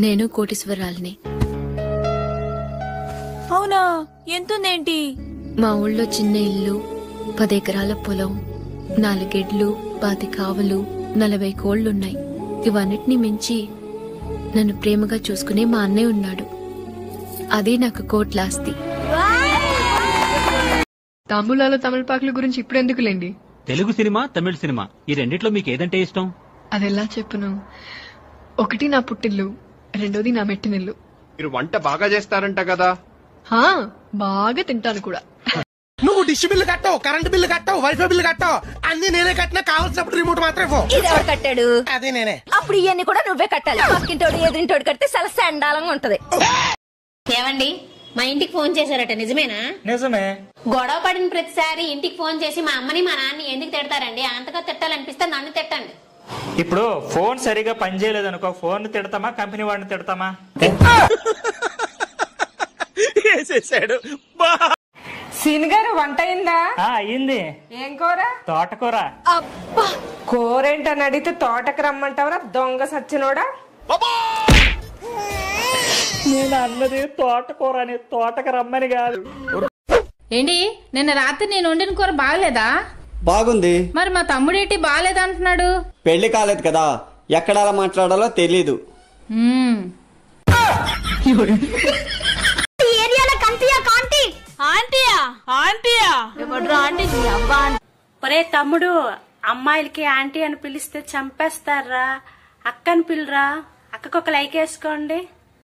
నేను కోటీశ్వరాల్ని. అవునా? ఎంతుందేంటి? మా ఊళ్ళో చిన్న ఇల్లు, 10 ఎకరాల పొలం, 4 గెడ్లు, 10 ఆవులు, 40 కోళ్లున్నాయి. ఇవన్నిటిని మించి నన్ను ప్రేమగా చూసుకునే మా అన్నయ్య ఉన్నాడు. అదే నాకు కోట్లాస్తి. తాంబూలాలో తమిళపాకుల గురించి ఇప్పుడు ఎందుకులేండి. తెలుగు సినిమా, తమిళ సినిమా ఈ రెండిట్లో మీకు ఏదంటే ఇష్టం? అదెలా చెప్పును. ఒకటి నా పుట్టిల్లు, రెండోది నా మెట్టినిల్లు. మీరు వంట బాగా చేస్తారంట కదా? బాగా తింటాను కూడా. నువ్వు డిష్ బిల్లు కట్టావు, కరెంట్ బిల్లు కట్టావు, వైఫై బిల్లు కట్టావు, అన్ని నేనే కట్టినా. కావాల్సినప్పుడు రిమోట్ మాత్రమే. ఇది ఎవరు కట్టాడు? అదే నేనే. అప్పుడు ఇవన్నీ కూడా నువ్వే కట్టాలి. పక్కింటోడు ఎదురింటోడు కడితే చాలా సండాలంగా ఉంటది. ఏవండి, మా ఇంటికి ఫోన్ చేశారట, నిజమేనా? నిజమే. గొడవ పడిన ప్రతిసారి ఇంటికి ఫోన్ చేసి మా అమ్మని మా నాన్నని ఎందుకు తిడతారండి? అంతగా తిట్టాలనిపిస్తే నన్ను తిట్టండి. ఇప్పుడు ఫోన్ సరిగా పనిచేయలేదు అనుకో, ఫోన్ తిడతామా కంపెనీ వాడిని తిడతామా? సీనిగారు వంట అయిందా? అయ్యింది. ఏం కూర? తోటకూర. అబ్బా, కూర ఏంటని అడిగితే తోటకు రమ్మంటావరా దొంగ సచ్చినోడా? నేను అన్నది తోటకూర అని, తోటకు రమ్మని కాదు. ఏంటి, నిన్న రాత్రి నేను వండిన కూర బాగలేదా? బాగుంది. మరి మా తమ్ముడేంటి బాగలేదా అంటున్నాడు? పెళ్లి కాలేదు కదా, ఎక్కడ అలా మాట్లాడాలో తెలీదు. ఒరే తమ్ముడు, అమ్మాయిలకి ఆంటీ అని పిలిస్తే చంపేస్తారా? అక్కని పిల్లరా, అక్కకొక లైక్ వేసుకోండి.